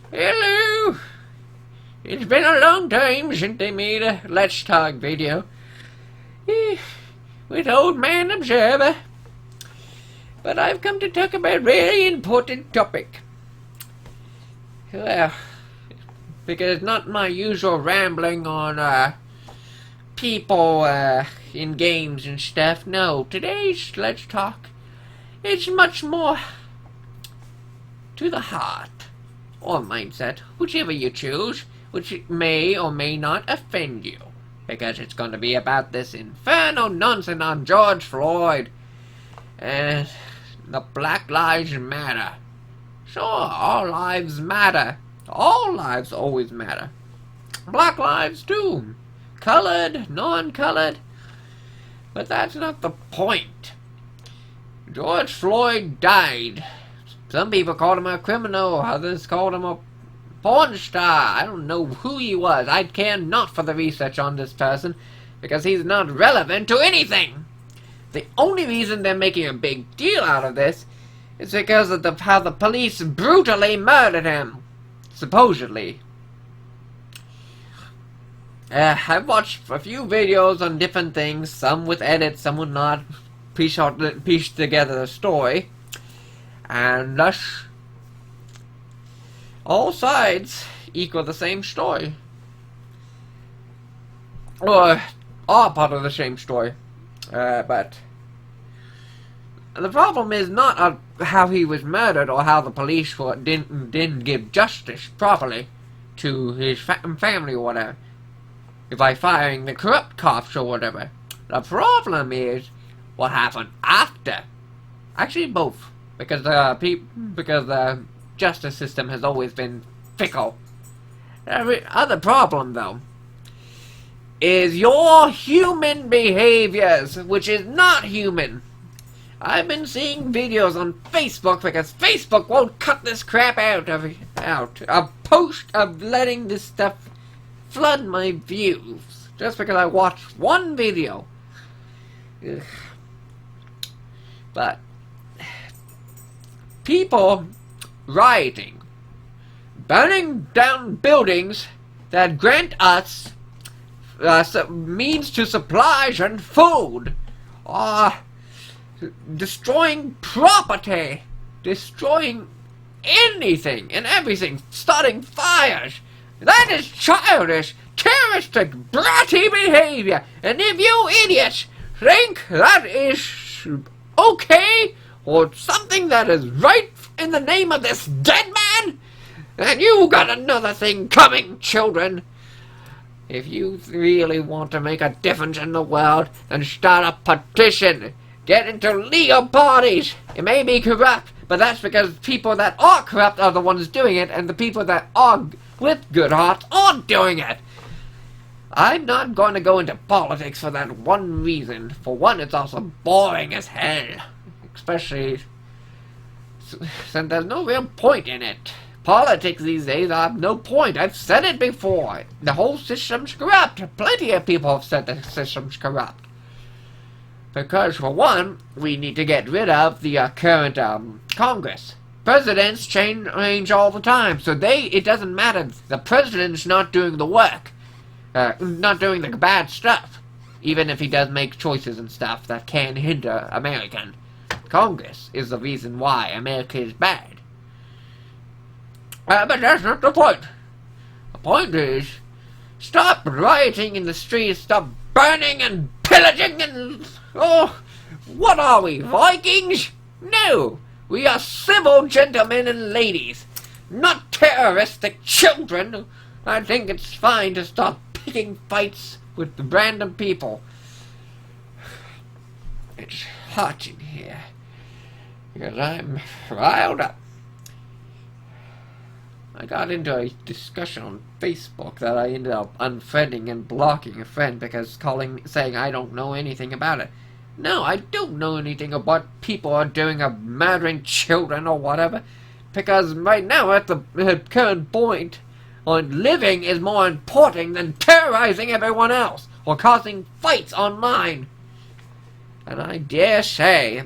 Hello! It's been a long time since they made a Let's Talk video. With Old Man Observer. But I've come to talk about a very important topic. Well, because it's not my usual rambling on people in games and stuff. No, today's Let's Talk, it's much more to the heart, or mindset, whichever you choose, which may or may not offend you, because it's going to be about this infernal nonsense on George Floyd and the Black Lives Matter. Sure, all lives matter. All lives always matter. Black lives too. Colored, non-colored. But that's not the point. George Floyd died. Some people called him a criminal, others called him a porn star. I don't know who he was. I care not for the research on this person, because he's not relevant to anything. The only reason they're making a big deal out of this is because of how the police brutally murdered him. Supposedly. I've watched a few videos on different things, some with edits, some with not, pieced together the story. And thus, all sides equal the same story. Or are part of the same story. But the problem is not how he was murdered or how the police didn't give justice properly to his family or whatever, by firing the corrupt cops or whatever. The problem is what happened after. Actually, both. Because the justice system has always been fickle. The other problem, though, is your human behaviors, which is not human. I've been seeing videos on Facebook because Facebook won't cut this crap out. A post of letting this stuff flood my views just because I watched one video. Ugh. But people rioting, burning down buildings that grant us means to supplies and food, destroying property, destroying anything and everything, starting fires. That is childish, terroristic, bratty behavior. And if you idiots think that is okay, or something that is right in the name of this dead man, then you got another thing coming, children. If you really want to make a difference in the world, then start a petition. Get into legal parties. It may be corrupt, but that's because people that are corrupt are the ones doing it, and the people that are with good hearts aren't doing it. I'm not going to go into politics for that one reason. For one, it's also boring as hell. Especially since there's no real point in it. Politics these days have no point. I've said it before. The whole system's corrupt. Plenty of people have said the system's corrupt. Because, for one, we need to get rid of the current Congress. Presidents change all the time, so it doesn't matter. The president's not doing the work. Not doing the bad stuff. Even if he does make choices and stuff that can hinder American. Congress is the reason why America is bad. But that's not the point. The point is, stop rioting in the streets, stop burning and pillaging and... Oh, what are we, Vikings? No, we are civil gentlemen and ladies, not terroristic children. I think it's fine to stop picking fights with the random people. It's hot in here, because I'm riled up. I got into a discussion on Facebook that I ended up unfriending and blocking a friend because saying I don't know anything about it. No, I don't know anything about people are doing of murdering children or whatever, because right now at the current point, living is more important than terrorizing everyone else or causing fights online. And I dare say,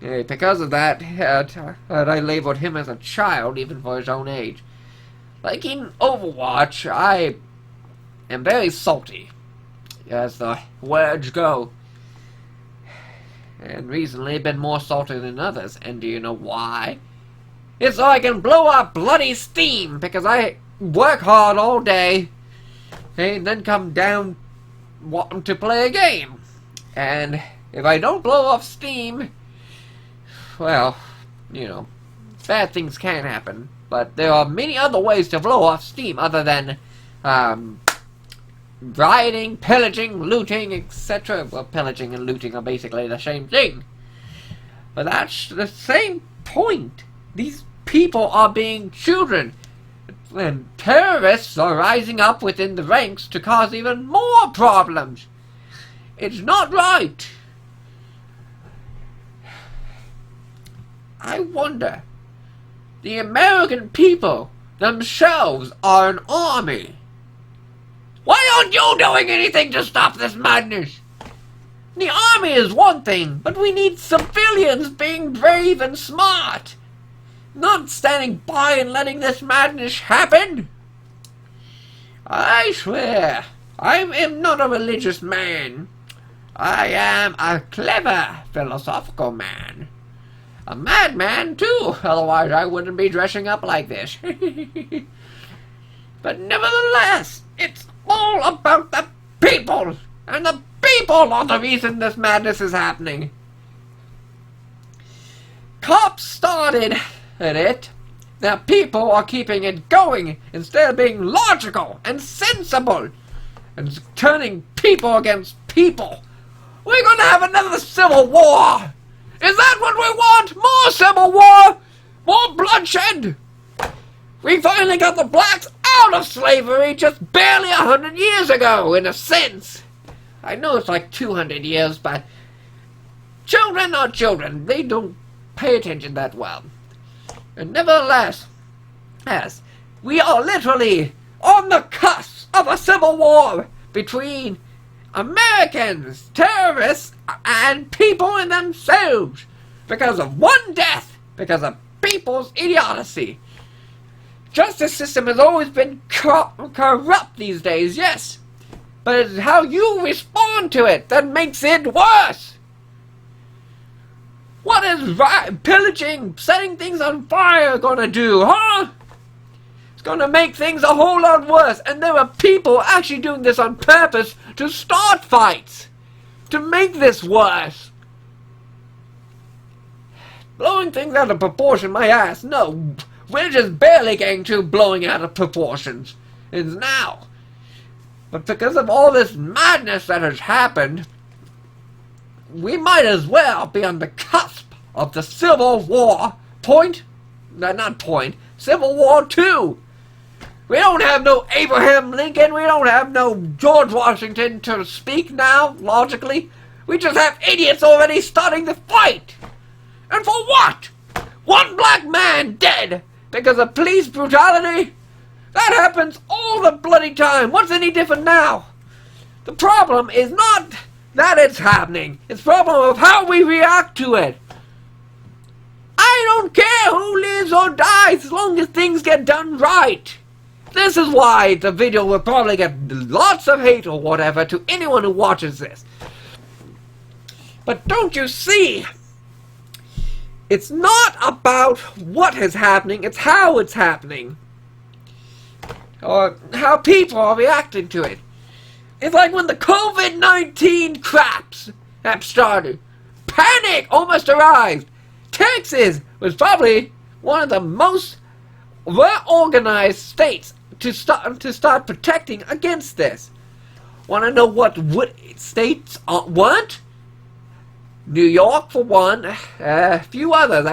because of that, I labeled him as a child even for his own age. Like in Overwatch, I am very salty, as the words go. And recently been more salty than others. And do you know why? It's so I can blow up bloody steam, because I work hard all day, and then come down wanting to play a game. And if I don't blow off steam, well, you know, bad things can happen. But there are many other ways to blow off steam other than rioting, pillaging, looting, etc. Well, pillaging and looting are basically the same thing. But that's the same point. These people are being children. And terrorists are rising up within the ranks to cause even more problems. It's not right. I wonder, the American people themselves are an army. Why aren't you doing anything to stop this madness? The army is one thing, but we need civilians being brave and smart, not standing by and letting this madness happen. I swear, I am not a religious man. I am a clever, philosophical man. A madman, too, otherwise I wouldn't be dressing up like this. But nevertheless, it's all about the people, and the people are the reason this madness is happening. Cops started it. Now people are keeping it going instead of being logical and sensible and turning people against people. We're going to have another civil war. Is that what we want? More civil war? More bloodshed? We finally got the blacks out of slavery just barely 100 years ago, in a sense. I know it's like 200 years, but children are children. They don't pay attention that well. And nevertheless, yes, we are literally on the cusp of a civil war between Americans, terrorists, and people in themselves, because of one death, because of people's idiocy. Justice system has always been corrupt these days, yes, but it's how you respond to it that makes it worse. What is pillaging, setting things on fire gonna do, huh? It's gonna make things a whole lot worse, and there are people actually doing this on purpose to start fights, to make this worse. Blowing things out of proportion, my ass, no. We're just barely getting to blowing out of proportions. It's now. But because of all this madness that has happened, we might as well be on the cusp of the Civil War. Civil War 2. We don't have no Abraham Lincoln, we don't have no George Washington to speak now, logically. We just have idiots already starting the fight. And for what? One black man dead because of police brutality? That happens all the bloody time. What's any different now? The problem is not that it's happening. It's a problem of how we react to it. I don't care who lives or dies as long as things get done right. This is why the video will probably get lots of hate or whatever to anyone who watches this. But don't you see? It's not about what is happening, it's how it's happening. Or how people are reacting to it. It's like when the COVID-19 craps have started. Panic almost arrived. Texas was probably one of the most well-organized states to start protecting against this. Want to know what states weren't? New York for one, a few others.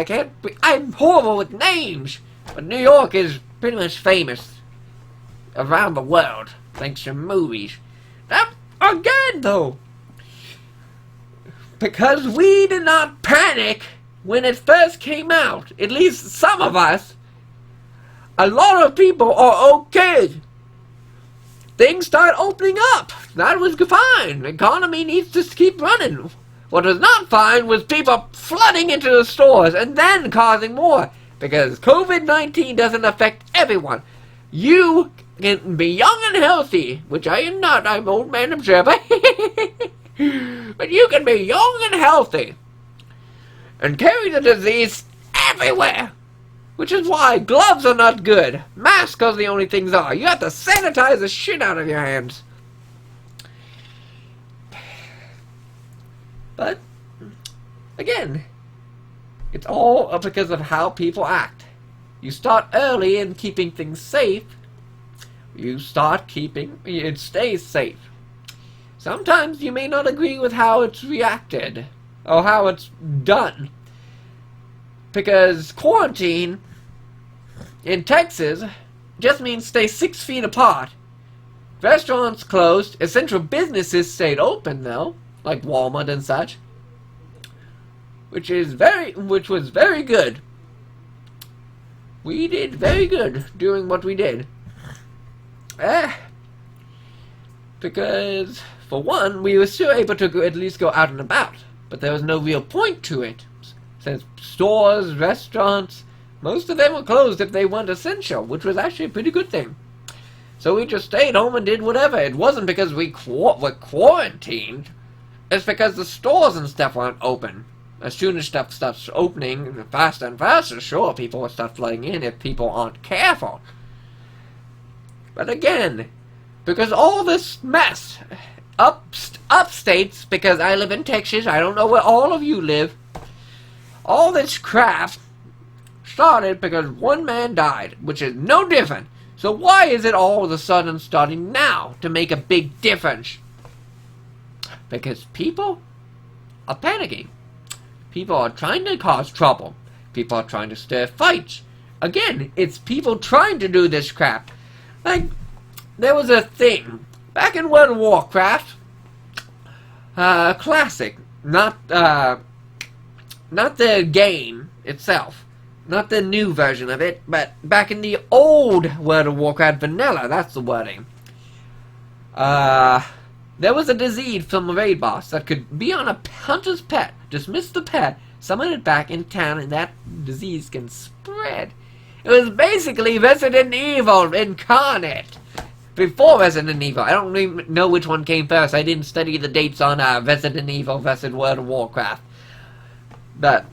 I'm horrible with names, but New York is pretty much famous around the world thanks to movies. That again, though, because we did not panic when it first came out. At least some of us. A lot of people are okay. Things start opening up. That was fine. The economy needs to keep running. What was not fine was people flooding into the stores and then causing more. Because COVID-19 doesn't affect everyone. You can be young and healthy, which I am not, I'm old man observer. But you can be young and healthy and carry the disease everywhere. Which is why gloves are not good. Masks are the only things are. You have to sanitize the shit out of your hands. But, again, it's all because of how people act. You start early in keeping things safe. It stays safe. Sometimes you may not agree with how it's reacted, or how it's done. Because quarantine in Texas just means stay 6 feet apart. Restaurants closed, essential businesses stayed open though, like Walmart and such. Which was very good. We did very good doing what we did. Because, for one, we were still able to at least go out and about. But there was no real point to it. Since stores, restaurants, most of them were closed if they weren't essential, which was actually a pretty good thing. So we just stayed home and did whatever. It wasn't because we were quarantined. It's because the stores and stuff weren't open. As soon as stuff starts opening faster and faster, sure, people will start flooding in if people aren't careful. But again, because all this mess, upstates, because I live in Texas, I don't know where all of you live, all this crap started because one man died, which is no different. So why is it all of a sudden starting now to make a big difference? Because people are panicking. People are trying to cause trouble. People are trying to stir fights. Again, it's people trying to do this crap. Like, there was a thing back in World of Warcraft, classic, not the game itself, not the new version of it, but back in the old World of Warcraft vanilla, that's the wording. There was a disease from the raid boss that could be on a hunter's pet, dismiss the pet, summon it back in town, and that disease can spread. It was basically Resident Evil incarnate. Before Resident Evil. I don't even know which one came first. I didn't study the dates on Resident Evil versus World of Warcraft. But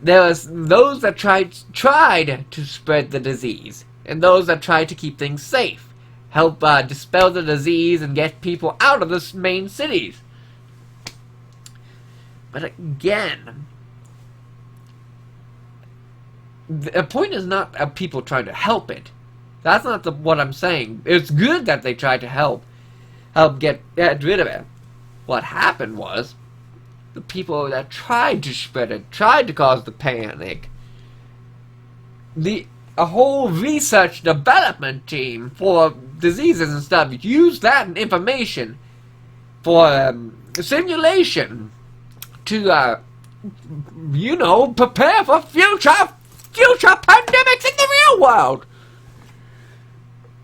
there was those that tried to spread the disease, and those that tried to keep things safe. Help dispel the disease and get people out of the main cities. But again, the point is not people trying to help it. That's not what I'm saying. It's good that they tried to help get rid of it. What happened was, the people that tried to spread it, tried to cause the panic, a whole research development team for diseases and stuff used that information for simulation to, prepare for future pandemics in the real world.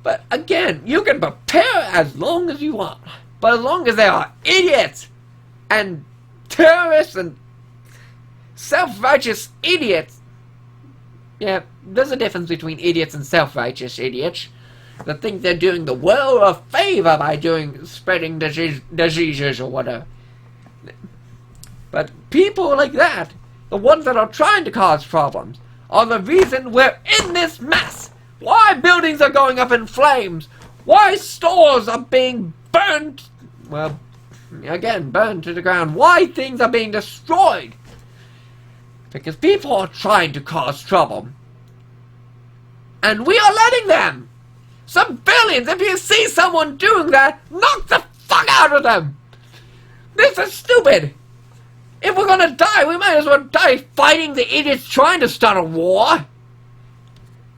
But again, you can prepare as long as you want. But as long as there are idiots and terrorists and self-righteous idiots. Yeah, there's a difference between idiots and self-righteous idiots that think they're doing the world a favor by spreading diseases or whatever. But people like that, the ones that are trying to cause problems, are the reason we're in this mess. Why buildings are going up in flames? Why stores are being burned? Well, again, burned to the ground. Why things are being destroyed? Because people are trying to cause trouble. And we are letting them. Civilians, if you see someone doing that, knock the fuck out of them. This is stupid. If we're gonna die, we might as well die fighting the idiots trying to start a war.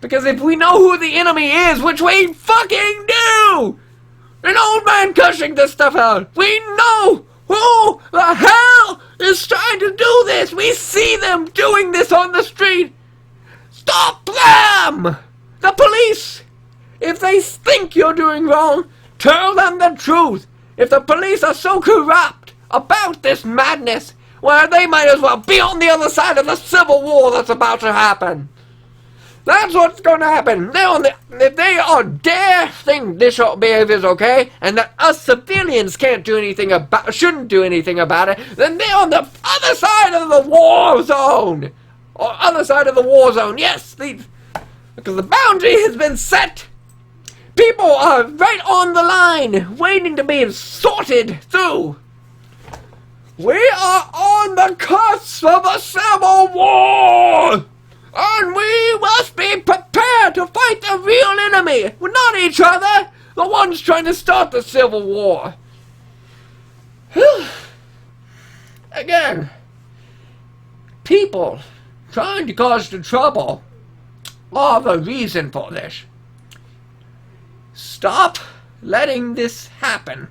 Because if we know who the enemy is, which we fucking do! An old man cushing this stuff out. We know who the hell is trying to do this. We see them doing this on the street. Stop them! The police! If they think you're doing wrong, tell them the truth. If the police are so corrupt about this madness, well, they might as well be on the other side of the civil war that's about to happen. That's what's going to happen. If they dare think this behavior is okay, and that us civilians shouldn't do anything about it, then they're on the other side of the war zone. Or other side of the war zone, yes, because the boundary has been set. People are right on the line, waiting to be sorted through. We are on the cusp of a civil war, and we must be prepared to fight the real enemy, not each other, the ones trying to start the civil war. Again, people trying to cause the trouble are the reason for this. Stop letting this happen.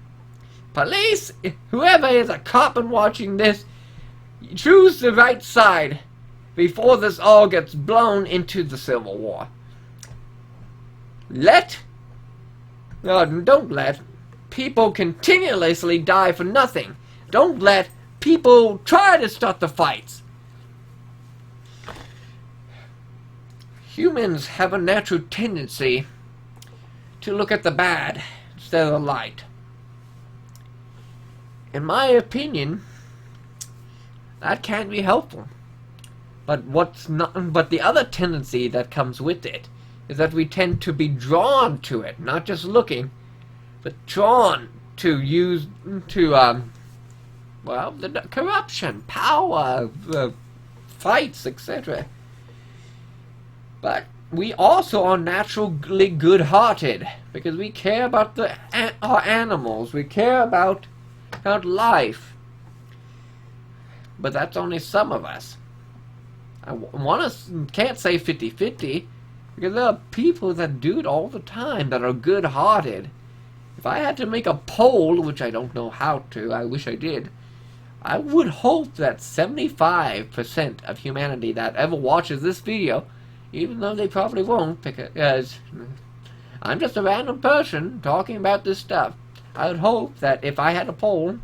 Police, whoever is a cop and watching this, choose the right side before this all gets blown into the Civil War. Don't let people continuously die for nothing. Don't let people try to start the fights. Humans have a natural tendency to look at the bad instead of the light. In my opinion, that can be helpful. But the other tendency that comes with it is that we tend to be drawn to it, not just looking, but drawn to the corruption, power, fights, etc. But we also are naturally good-hearted because we care about our animals. We care about life. But that's only some of us. Can't say 50-50 because there are people that do it all the time that are good-hearted. If I had to make a poll, which I don't know how to, I wish I did, I would hope that 75% of humanity that ever watches this video, even though they probably won't, because I'm just a random person talking about this stuff. I would hope that if I had a poll,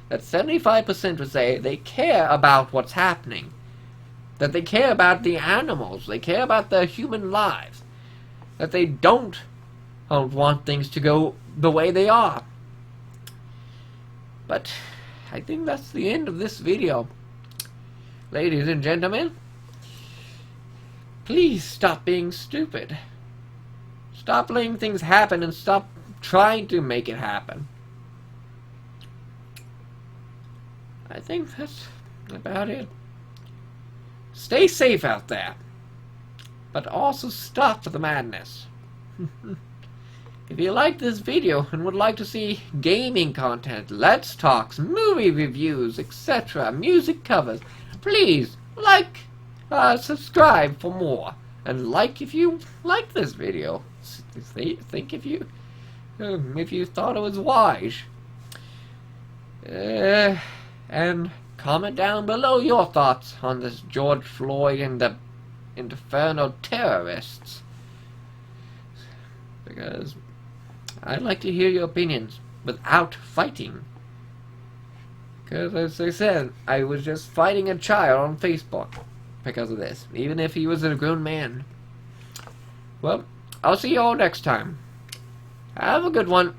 that 75% would say they care about what's happening. That they care about the animals, they care about their human lives. That they don't want things to go the way they are. But I think that's the end of this video. Ladies and gentlemen, please stop being stupid. Stop letting things happen and stop trying to make it happen. I think that's about it. Stay safe out there, but also stop the madness. If you like this video and would like to see gaming content, Let's Talks, movie reviews, etc., music covers, please subscribe for more. And if you like this video. Think if you thought it was wise. And comment down below your thoughts on this George Floyd and the Inferno terrorists. Because I'd like to hear your opinions without fighting. Because as I said, I was just fighting a child on Facebook because of this, even if he was a grown man. Well, I'll see you all next time. Have a good one.